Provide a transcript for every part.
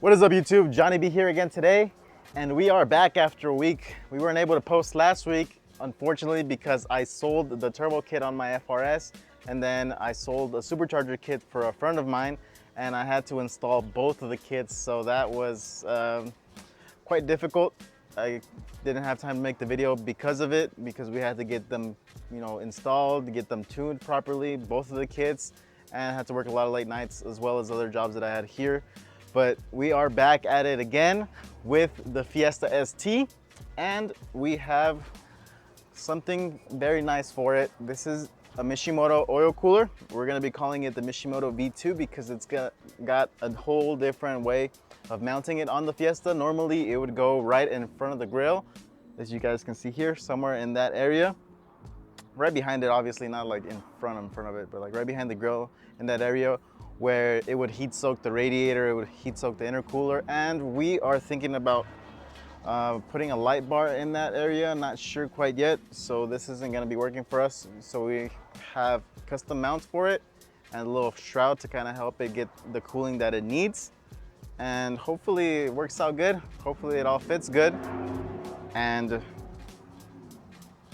What is up, YouTube? Johnny B here again today, and we are back after a week. We weren't able to post last week, unfortunately, because I sold the turbo kit on my FRS, and then I sold a supercharger kit for a friend of mine, and I had to install both of the kits, so that was quite difficult. I didn't have time to make the video because of it, because we had to get them, installed, get them tuned properly, both of the kits, and I had to work a lot of late nights as well as other jobs that I had here. But we are back at it again with the Fiesta ST, and we have something very nice for it. This is a Mishimoto oil cooler. We're gonna be calling it the Mishimoto V2 because it's got a whole different way of mounting it on the Fiesta. Normally it would go right in front of the grill, as you guys can see here, somewhere in that area. Right behind it, obviously, not like in front of it, but like right behind the grill in that area, where it would heat soak the radiator, it would heat soak the intercooler, and we are thinking about putting a light bar in that area. Not sure quite yet, so this isn't going to be working for us. So we have custom mounts for it and a little shroud to kind of help it get the cooling that it needs, and hopefully it works out good. Hopefully it all fits good, and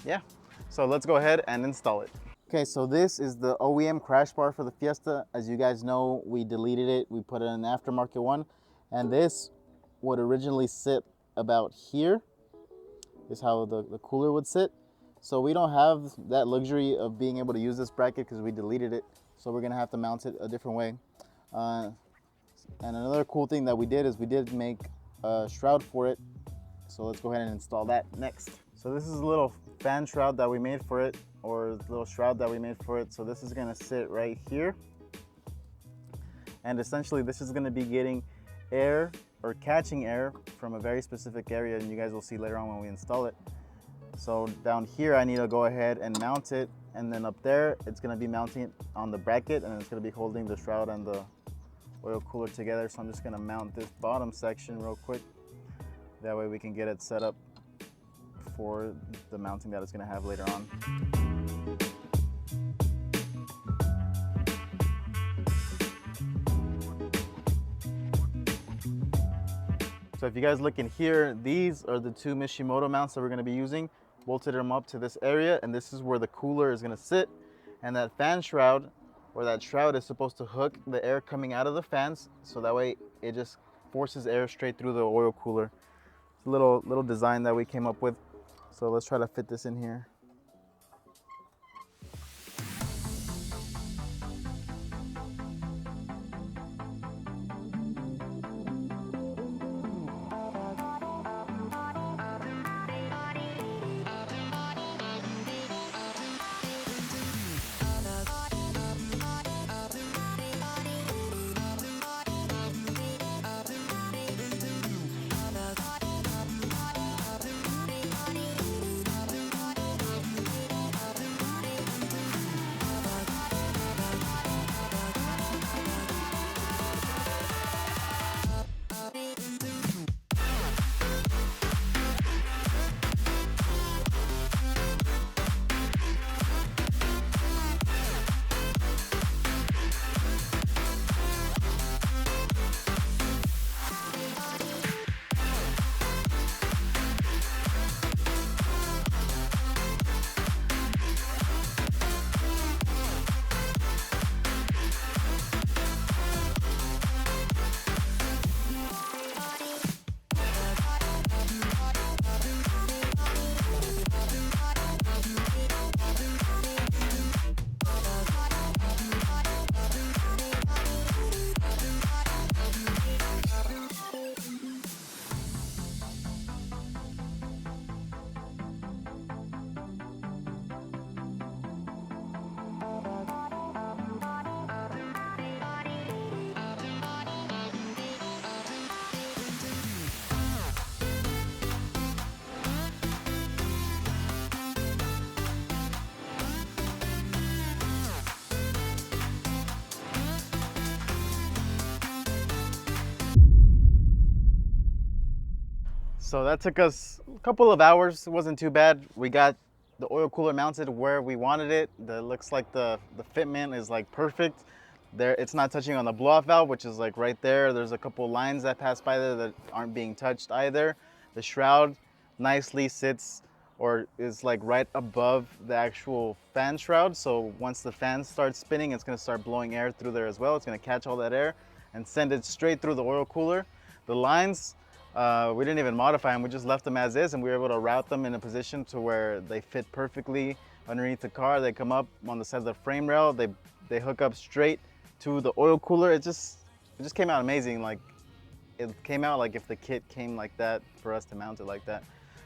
yeah, so let's go ahead and install it. Okay, so this is the OEM crash bar for the Fiesta. As you guys know, we deleted it. We put it in an aftermarket one. And this would originally sit about here. This is how the cooler would sit. So we don't have that luxury of being able to use this bracket because we deleted it. So we're gonna have to mount it a different way. And another cool thing that we did is we did make a shroud for it. So let's go ahead and install that next. So this is a little fan shroud that we made for it, or a little shroud that we made for it. So this is gonna sit right here. And essentially this is gonna be getting air, or catching air, from a very specific area, and you guys will see later on when we install it. So down here I need to go ahead and mount it, and then up there it's gonna be mounting it on the bracket, and it's gonna be holding the shroud and the oil cooler together. So I'm just gonna mount this bottom section real quick. That way we can get it set up for the mounting that it's going to have later on. So if you guys look in here, these are the two Mishimoto mounts that we're going to be using. Bolted them up to this area, and this is where the cooler is going to sit. And that fan shroud, or that shroud, is supposed to hook the air coming out of the fans, so that way it just forces air straight through the oil cooler. It's a little design that we came up with. So let's try to fit this in here. So that took us a couple of hours. It wasn't too bad. We got the oil cooler mounted where we wanted it. Looks like the fitment is like perfect. There, it's not touching on the blow-off valve, which is like right there. There's a couple lines that pass by there that aren't being touched either. The shroud nicely sits or is like right above the actual fan shroud. So once the fan starts spinning, it's gonna start blowing air through there as well. It's gonna catch all that air and send it straight through the oil cooler. The lines, we didn't even modify them. We just left them as is, and we were able to route them in a position to where they fit perfectly underneath the car. They come up on the side of the frame rail. They hook up straight to the oil cooler. It just came out amazing. Like, it came out like if the kit came like that for us to mount it like that.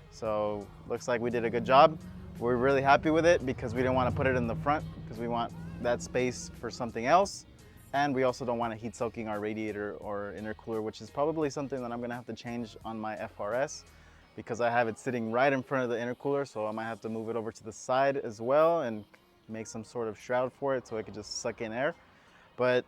So looks like we did a good job. We're really happy with it because we didn't want to put it in the front because we want that space for something else. And we also don't want to heat soaking our radiator or intercooler, which is probably something that I'm gonna have to change on my FRS because I have it sitting right in front of the intercooler. So I might have to move it over to the side as well and make some sort of shroud for it so it could just suck in air. But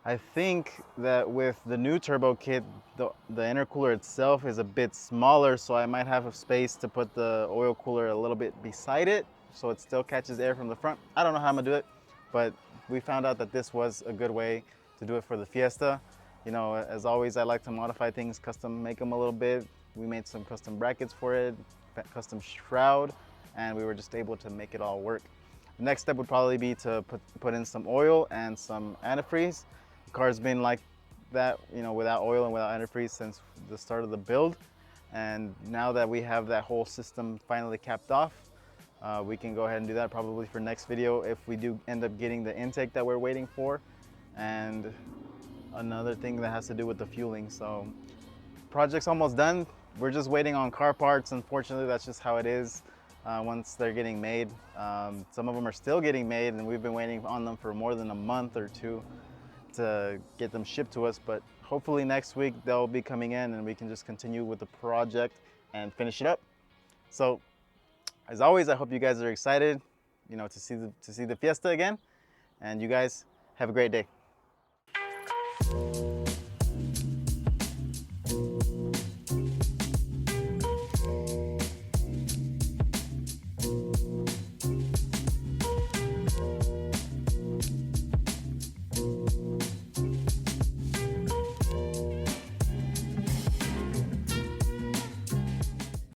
I think that with the new turbo kit, the intercooler itself is a bit smaller, so I might have a space to put the oil cooler a little bit beside it so it still catches air from the front. I don't know how I'm gonna do it, but we found out that this was a good way to do it for the Fiesta. You know, as always, I like to modify things, custom make them a little bit. We made some custom brackets for it, custom shroud, and we were just able to make it all work. The next step would probably be to put in some oil and some antifreeze. The car's been like that, you know, without oil and without antifreeze since the start of the build. And now that we have that whole system finally capped off, we can go ahead and do that probably for next video if we do end up getting the intake that we're waiting for. And another thing that has to do with the fueling. So project's almost done. We're just waiting on car parts. Unfortunately, that's just how it is. Once they're getting made. Some of them are still getting made and we've been waiting on them for more than a month or two to get them shipped to us, but hopefully next week they'll be coming in and we can just continue with the project and finish it up. So as always, I hope you guys are excited, you know, to see the Fiesta again, and you guys have a great day.